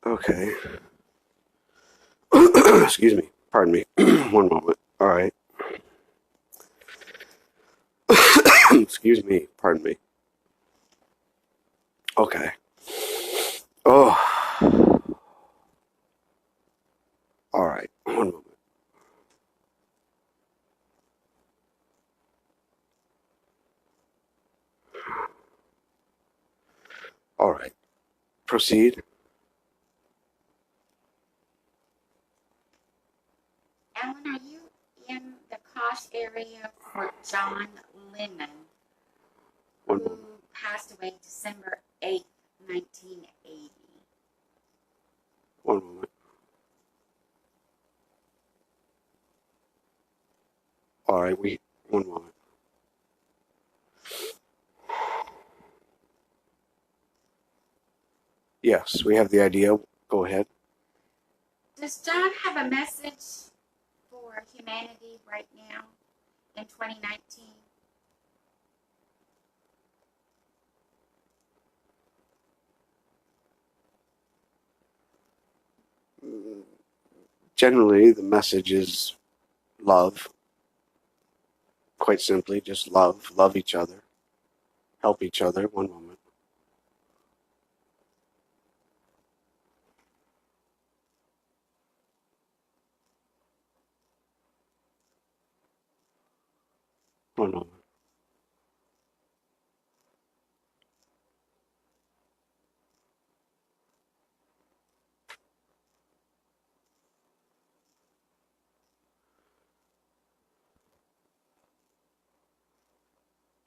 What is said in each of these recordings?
Okay. Excuse me. Pardon me. One moment. All right. Excuse me. Pardon me. Okay. Oh. All right. One moment. All right. Proceed. Alan, are you in the Kosh area for John Lennon, One who moment. passed away December 8th, 1980? One moment. All right. One moment. Yes, we have the idea. Go ahead. Does John have a message for humanity right now in 2019? Generally, the message is love. Quite simply, just love. Love each other. Help each other. One moment. One moment.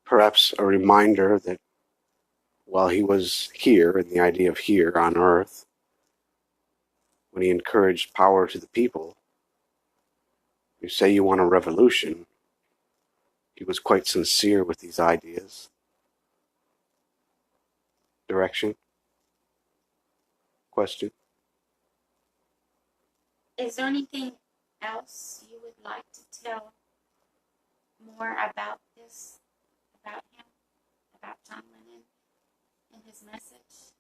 Perhaps a reminder that while he was here, and the idea of here on earth, when he encouraged power to the people, you say you want a revolution, he was quite sincere with these ideas. Direction? Question? Is there anything else you would like to tell more about this, about him, about John Lennon and his message?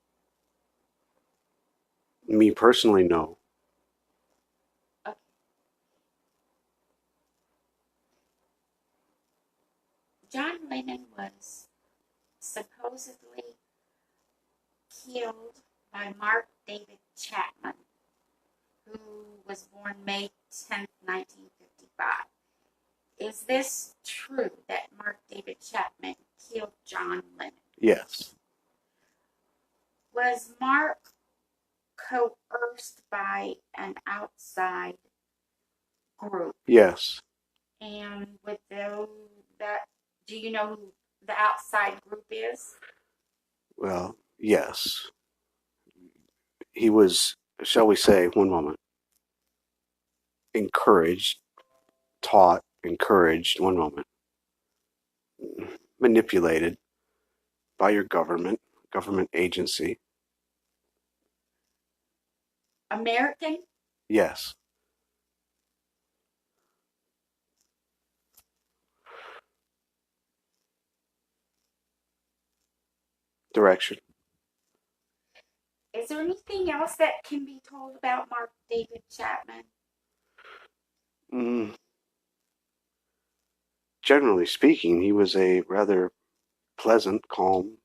Me personally, no. Okay. John Lennon was supposedly killed by Mark David Chapman, who was born May 10th, 1955. Is this true that Mark David Chapman killed John Lennon? Yes. Was Mark coerced by an outside group? Yes. And with those that, do you know who the outside group is? Well, yes. He was, shall we say, one moment, encouraged, taught, encouraged, one moment, manipulated by your government agency. American? Yes. Direction. Is there anything else that can be told about Mark David Chapman? Mm, generally speaking, he was a rather pleasant, calm,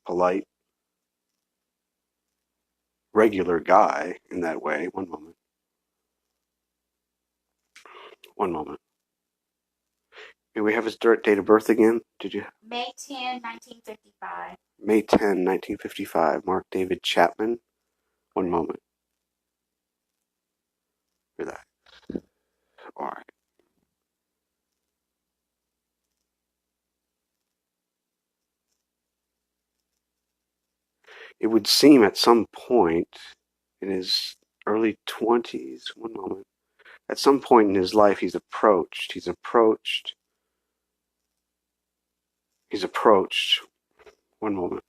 polite, regular guy in that way. One moment. One moment. May we have his date of birth again? Did you? May 10, 1955. May 10, 1955. Mark David Chapman. One moment. For that. All right. It would seem at some point in his early 20s, one moment, at some point in his life, he's approached, one moment,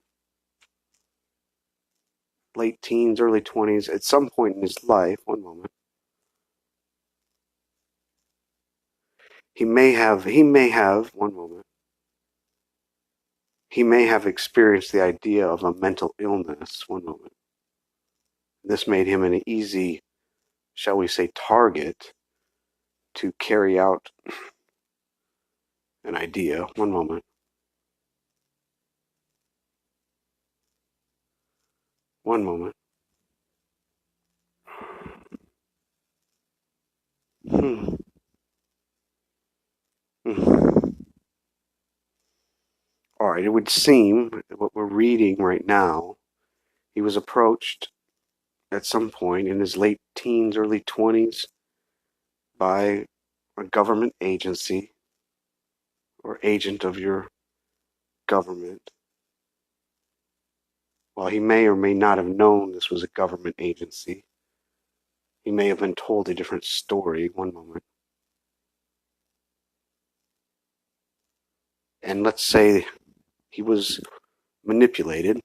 late teens, early 20s, at some point in his life, one moment, one moment, he may have experienced the idea of a mental illness, one moment, This made him an easy, shall we say, target to carry out an idea. One moment. One moment. Hmm. Hmm. All right, it would seem that what we're reading right now, he was approached at some point in his late teens, early 20s by a government agency or agent of your government. While he may or may not have known this was a government agency, he may have been told a different story. One moment. And let's say he was manipulated,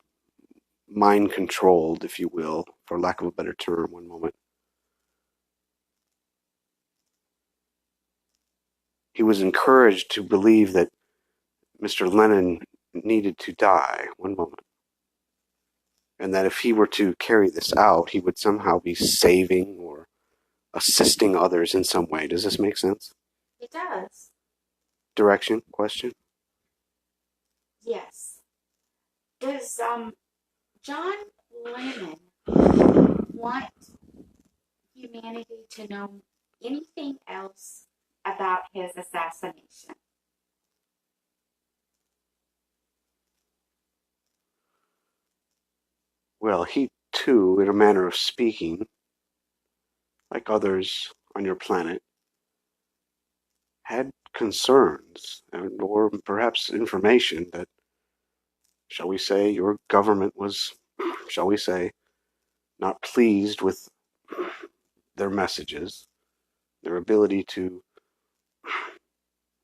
mind controlled, if you will, for lack of a better term. One moment. He was encouraged to believe that Mr. Lennon needed to die. One moment. And that if he were to carry this out, he would somehow be saving or assisting others in some way. Does this make sense? It does. Direction? Question? Yes. Does John Lennon want humanity to know anything else about his assassination? Well, he too, in a manner of speaking, like others on your planet, had concerns or perhaps information that, shall we say, your government was, shall we say, not pleased with their messages, their ability to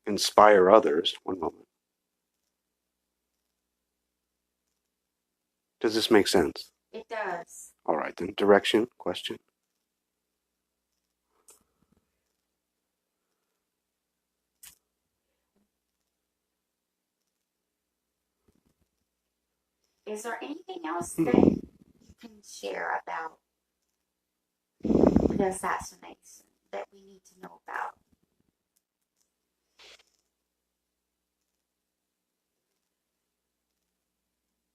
inspire others. One moment. Does this make sense? It does. All right, then. Direction? Question? Is there anything else that you can share about the assassination that we need to know about?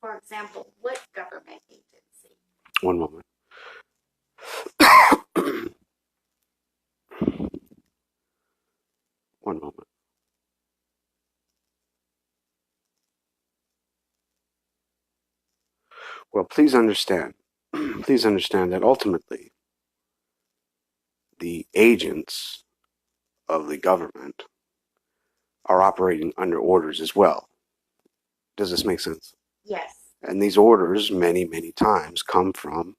For example, what government agency? One moment. One moment. Well, please understand that ultimately the agents of the government are operating under orders as well. Does this make sense? Yes. And these orders, many, many times, come from,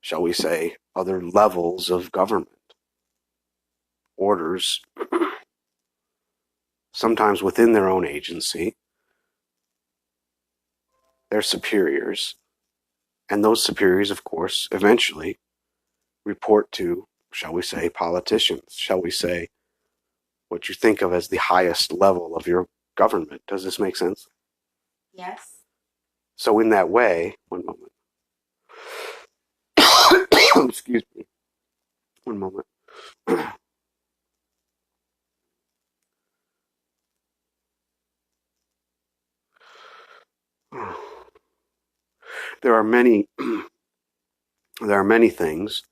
shall we say, other levels of government. Orders, sometimes within their own agency, their superiors, and those superiors, of course, eventually report to, shall we say, politicians, shall we say, what you think of as the highest level of your government. Does this make sense? Yes. So in that way, one moment. Excuse me. One moment. There are many things,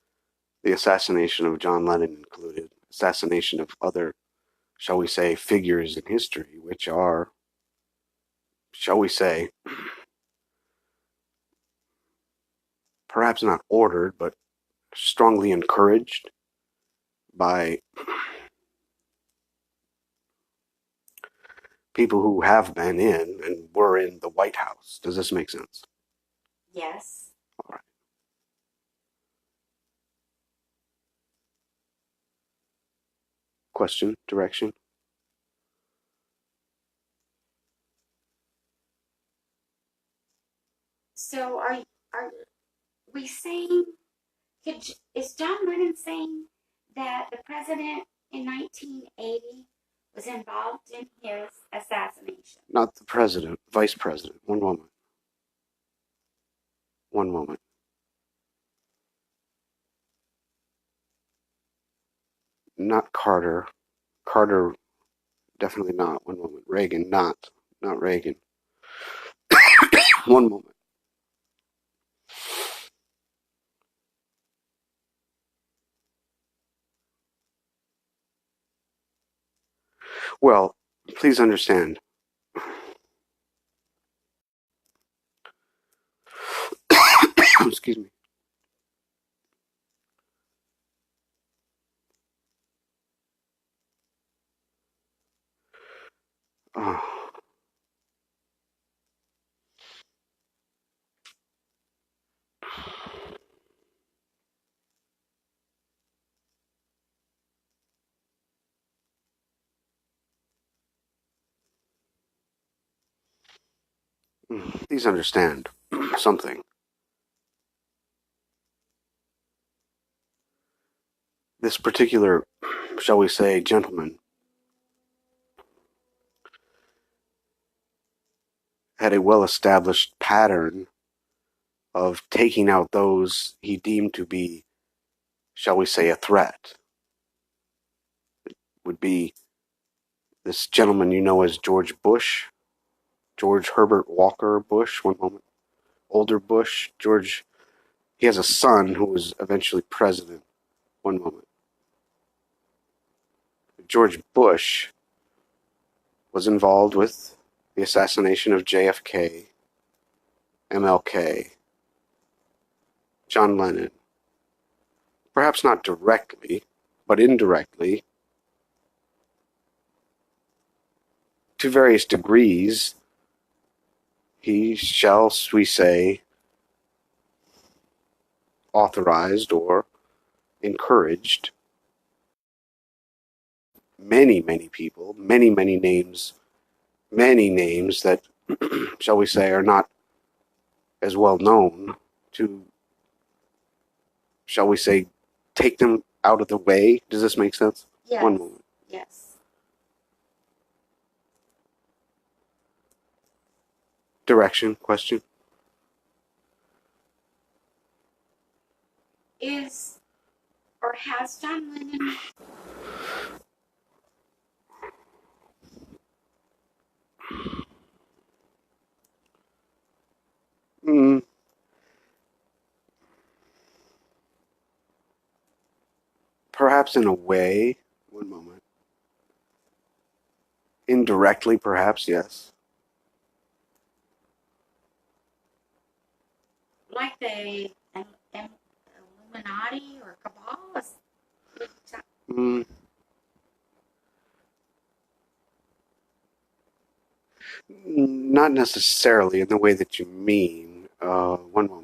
the assassination of John Lennon included, assassination of other, shall we say, figures in history, which are, shall we say, perhaps not ordered, but strongly encouraged by people who have been in and were in the White House. Does this make sense? Yes. All right. Question, direction? So are we saying, is John Lennon saying that the president in 1980 was involved in his assassination? Not the president, vice president. One moment. One moment. not Carter. Carter, definitely not. One moment. Reagan, not Reagan. One moment. Well, please understand. Excuse me. Oh, please understand something. This particular, shall we say, gentleman had a well established pattern of taking out those he deemed to be, shall we say, a threat. Would be this gentleman you know as George Bush, George Herbert Walker Bush. One moment. Older Bush, George. He has a son who was eventually president. One moment. George Bush was involved with the assassination of JFK, MLK, John Lennon. Perhaps not directly, but indirectly, to various degrees, he shall, we say, authorized or encouraged many people, many names that, shall we say, are not as well known to, shall we say, take them out of the way. Does this make sense? Yes. One moment. Yes. Direction, question? Is or has John Lennon Mm, perhaps in a way. One moment. Indirectly, perhaps, yes. like an Illuminati or cabal? Mm, not necessarily in the way that you mean. One moment.